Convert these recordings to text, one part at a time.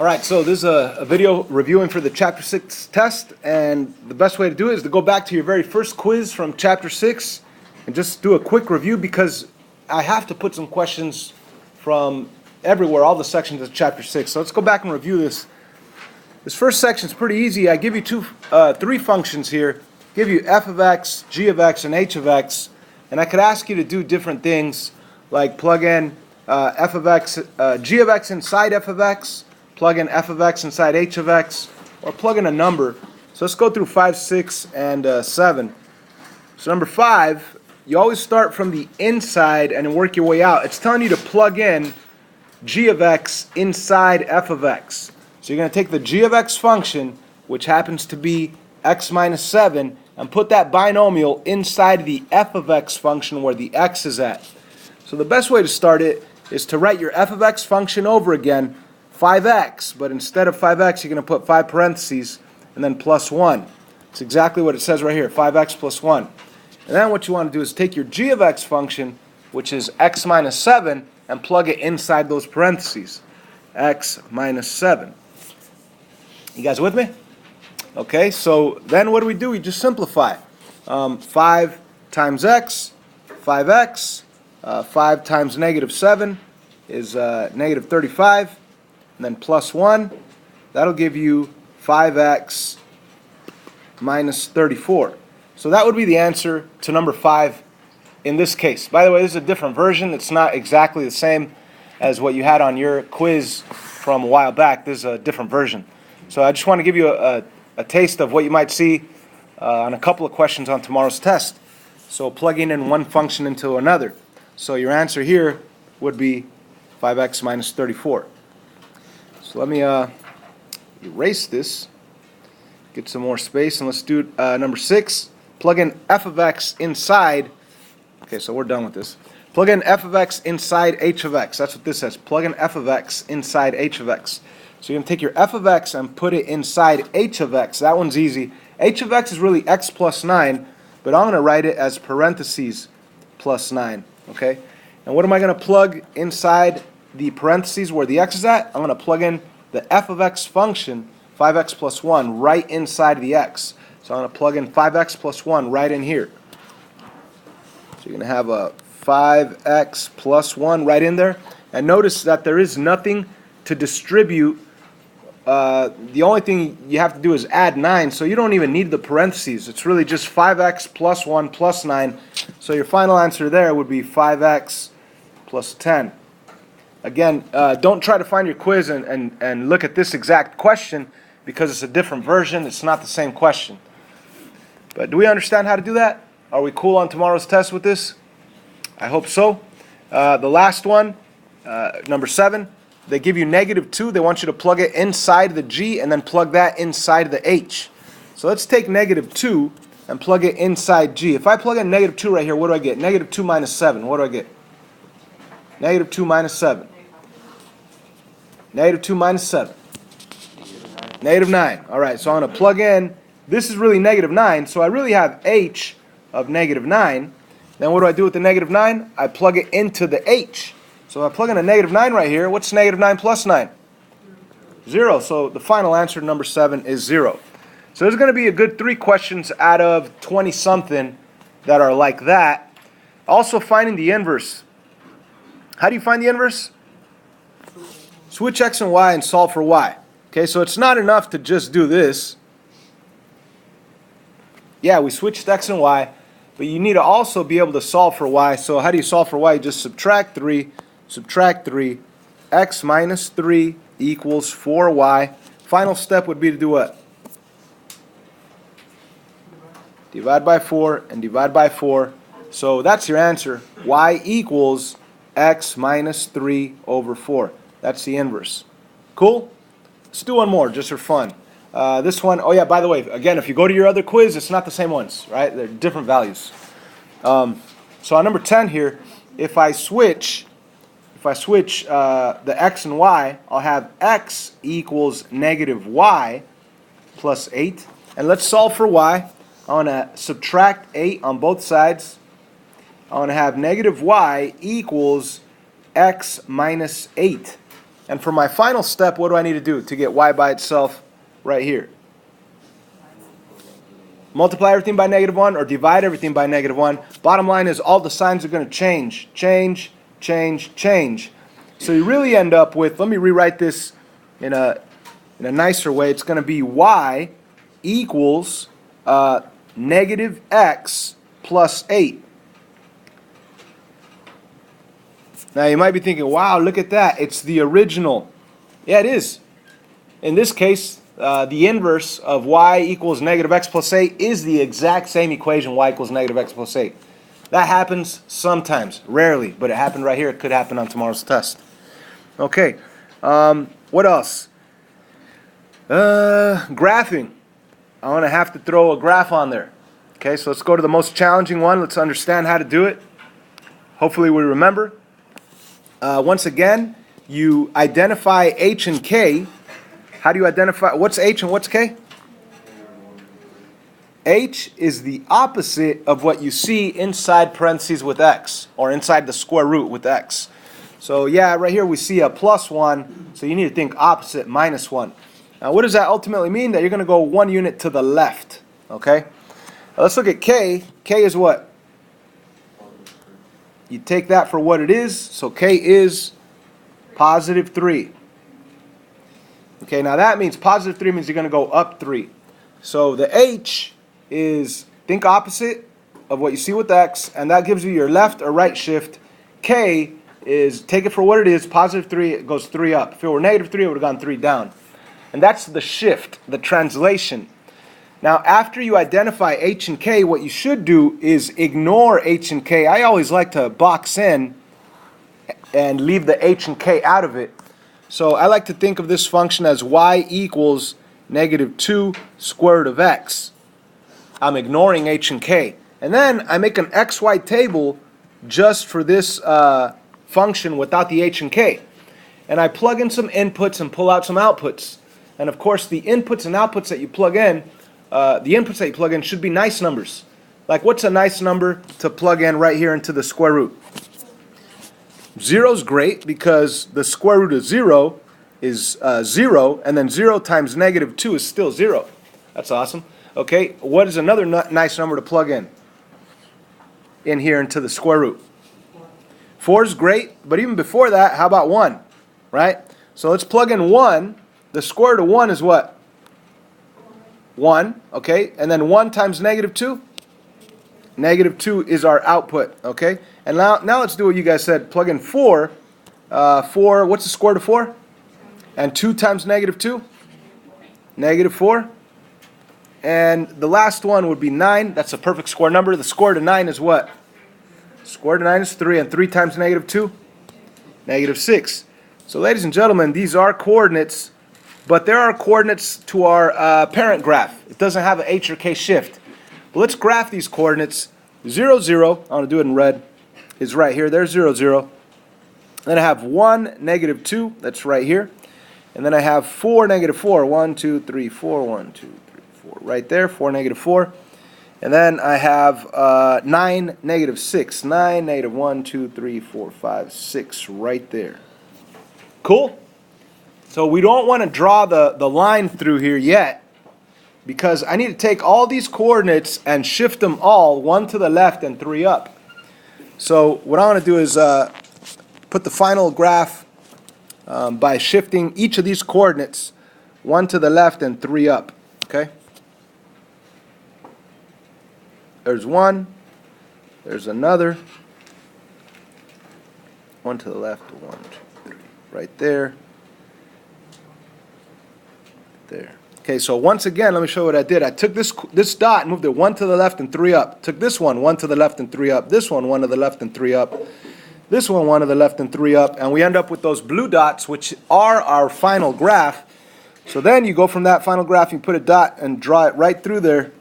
All right, so this is a video reviewing for the Chapter 6 test, and the best way to do it is to go back to your very first quiz from Chapter 6 and just do a quick review, because I have to put some questions from everywhere, all the sections of Chapter 6. So let's go back and review this. This first section is pretty easy. I give you three functions here. Give you f of x, g of x, and h of x, and I could ask you to do different things, like plug in f of x, g of x inside f of x, plug in f of x inside h of x, or plug in a number. So let's go through 5, 6, and 7. So number 5, you always start from the inside and then work your way out. It's telling you to plug in g of x inside f of x. So you're going to take the g of x function, which happens to be x minus 7, and put that binomial inside the f of x function where the x is at. So the best way to start it is to write your f of x function over again, 5x, but instead of 5x, you're going to put 5 parentheses and then plus 1. It's exactly what it says right here, 5x plus 1. And then what you want to do is take your g of x function, which is x minus 7, and plug it inside those parentheses, x minus 7. You guys with me? Okay, so then what do? We just simplify. 5 times x, 5x, 5 times negative 7 is negative 35. And then plus 1, that'll give you 5x minus 34. So that would be the answer to number 5 in this case. By the way, this is a different version. It's not exactly the same as what you had on your quiz from a while back. This is a different version. So I just want to give you a taste of what you might see on a couple of questions on tomorrow's test. So plugging in one function into another. So your answer here would be 5x minus 34. So let me erase this, get some more space, and let's do number 6. Plug in f of x inside. Okay, so we're done with this. Plug in f of x inside h of x. That's what this says. Plug in f of x inside h of x. So you're going to take your f of x and put it inside h of x. That one's easy. H of x is really x plus 9, but I'm going to write it as parentheses plus 9. Okay? And what am I going to plug inside the parentheses where the x is at? I'm going to plug in the f of x function, 5x plus 1, right inside the x. So I'm going to plug in 5x plus 1 right in here. So you're going to have a 5x plus 1 right in there. And notice that there is nothing to distribute. The only thing you have to do is add 9, so you don't even need the parentheses. It's really just 5x plus 1 plus 9. So your final answer there would be 5x plus 10. Again, don't try to find your quiz and look at this exact question, because it's a different version. It's not the same question. But do we understand how to do that? Are we cool on tomorrow's test with this? I hope so. The last one, number 7, they give you negative 2. They want you to plug it inside the g and then plug that inside the h. So let's take negative 2 and plug it inside g. If I plug in negative 2 right here, what do I get? Negative 2 minus 7. What do I get? Negative 2 minus 7. Negative 2 minus 7. Negative 9. All right, so I'm going to plug in. This is really negative 9, so I really have h of negative 9. Then what do I do with the negative 9? I plug it into the h. So if I plug in a negative 9 right here, what's negative 9 plus 9? 0. So the final answer to number 7 is 0. So there's going to be a good 3 questions out of 20-something that are like that. Also finding the inverse. How do you find the inverse? Switch x and y and solve for y. Okay, so it's not enough to just do this. Yeah, we switched x and y, but you need to also be able to solve for y. So how do you solve for y? You just subtract 3, x minus 3 equals 4y. Final step would be to do what? Divide by 4 and divide by 4. So that's your answer. Y equals x minus 3 over 4. That's the inverse. Cool? Let's do one more just for fun. This one, oh yeah, by the way, again, if you go to your other quiz, it's not the same ones, right? They're different values. So on number 10 here, if I switch the x and y, I'll have x equals negative y plus 8. And let's solve for y. I want to subtract 8 on both sides. I want to have negative y equals x minus 8. And for my final step, what do I need to do to get y by itself right here? Multiply everything by -1 or divide everything by -1. Bottom line is all the signs are going to change. Change, change, change. So you really end up with, let me rewrite this in a nicer way. It's going to be y equals negative x plus 8. Now you might be thinking, wow, look at that. It's the original. Yeah, it is. In this case, the inverse of y equals negative x plus 8 is the exact same equation, y equals negative x plus 8. That happens sometimes, rarely, but it happened right here. It could happen on tomorrow's test. Okay, what else? Graphing. I'm going to have to throw a graph on there. Okay, so let's go to the most challenging one. Let's understand how to do it. Hopefully we remember. Once again, you identify h and k. How do you identify, what's h and what's k? H is the opposite of what you see inside parentheses with x, or inside the square root with x. So yeah, right here we see a +1, so you need to think opposite, -1. Now what does that ultimately mean? That you're going to go 1 unit to the left, okay? Now, let's look at k. K is what? You take that for what it is, so k is +3. Okay, now that means +3 means you're going to go up 3. So the h is, think opposite of what you see with x, and that gives you your left or right shift. K is, take it for what it is, +3, it goes 3 up. If it were -3, it would have gone 3 down. And that's the shift, the translation. Now, after you identify h and k, what you should do is ignore h and k. I always like to box in and leave the h and k out of it. So I like to think of this function as y equals -2 square root of x. I'm ignoring h and k. And then I make an xy table just for this function without the h and k. And I plug in some inputs and pull out some outputs. And of course, the inputs and outputs that you plug in, the inputs that you plug in should be nice numbers. Like, what's a nice number to plug in right here into the square root? 0 is great because the square root of 0 is 0, and then 0 times -2 is still 0. That's awesome. Okay, what is another nice number to plug in here into the square root? 4 is great, but even before that, how about 1? Right? So let's plug in 1. The square root of 1 is what? 1, okay? And then 1 times -2? -2 is our output, okay? And now let's do what you guys said. Plug in 4. 4, what's the square root of 4? And 2 times -2? -4. And the last one would be 9. That's a perfect square number. The square root of 9 is what? Square root of 9 is 3. And 3 times -2? -6. So ladies and gentlemen, these are coordinates, but there are coordinates to our parent graph. It doesn't have an h or k shift. But let's graph these coordinates. 0, 0, I want to do it in red, is right here. There's 0, 0. Then I have 1, -2, that's right here. And then I have 4, -4. 1, 2, 3, 4, 1, 2, 3, 4. Right there, 4, -4. And then I have 9, -6. 9, -1, 2, 3, 4, 5, 6 right there. Cool? So we don't want to draw the line through here yet, because I need to take all these coordinates and shift them all 1 to the left and 3 up. So what I want to do is put the final graph by shifting each of these coordinates 1 to the left and 3 up. Okay? There's 1. There's another. 1 to the left. 1, 2, 3. Right there. There. Okay, so once again, let me show you what I did. I took this dot and moved it 1 to the left and 3 up. Took this one 1 to the left and 3 up. This one 1 to the left and 3 up. This one 1 to the left and 3 up. And we end up with those blue dots, which are our final graph. So then you go from that final graph, you put a dot and draw it right through there.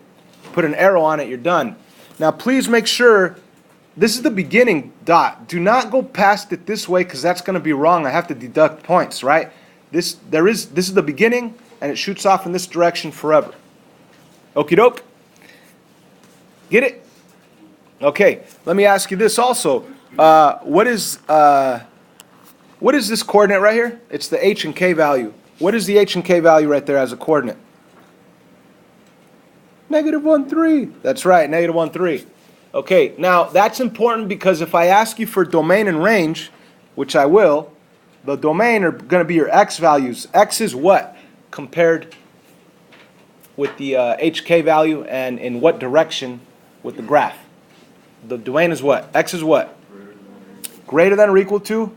Put an arrow on it, you're done. Now please make sure this is the beginning dot. Do not go past it this way, because that's going to be wrong. I have to deduct points, right? This is the beginning, and it shoots off in this direction forever. Okie doke? Get it? Okay, let me ask you this also. What is What is this coordinate right here? It's the h and k value. What is the h and k value right there as a coordinate? Negative 1, 3. That's right, negative 1, 3. Okay, now that's important because if I ask you for domain and range, which I will, the domain are going to be your x values. X is what? Compared with the hk value, and in what direction with the graph? The domain is what? X is what? Greater than or equal to?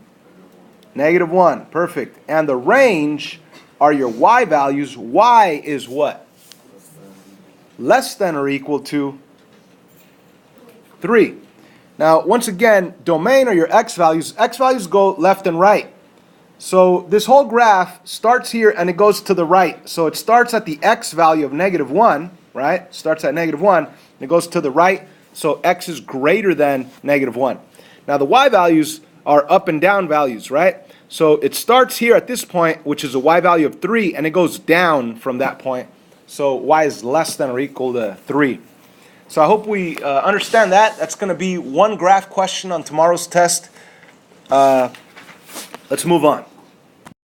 Negative 1. Perfect. And the range are your y values. Y is what? Less than or equal to 3. Now, once again, domain are your x values. X values go left and right. So this whole graph starts here and it goes to the right. So it starts at the x value of negative 1, right? Starts at negative 1 and it goes to the right. So x is greater than negative 1. Now the y values are up and down values, right? So it starts here at this point, which is a y value of 3, and it goes down from that point. So y is less than or equal to 3. So I hope we understand that. That's going to be one graph question on tomorrow's test. Let's move on.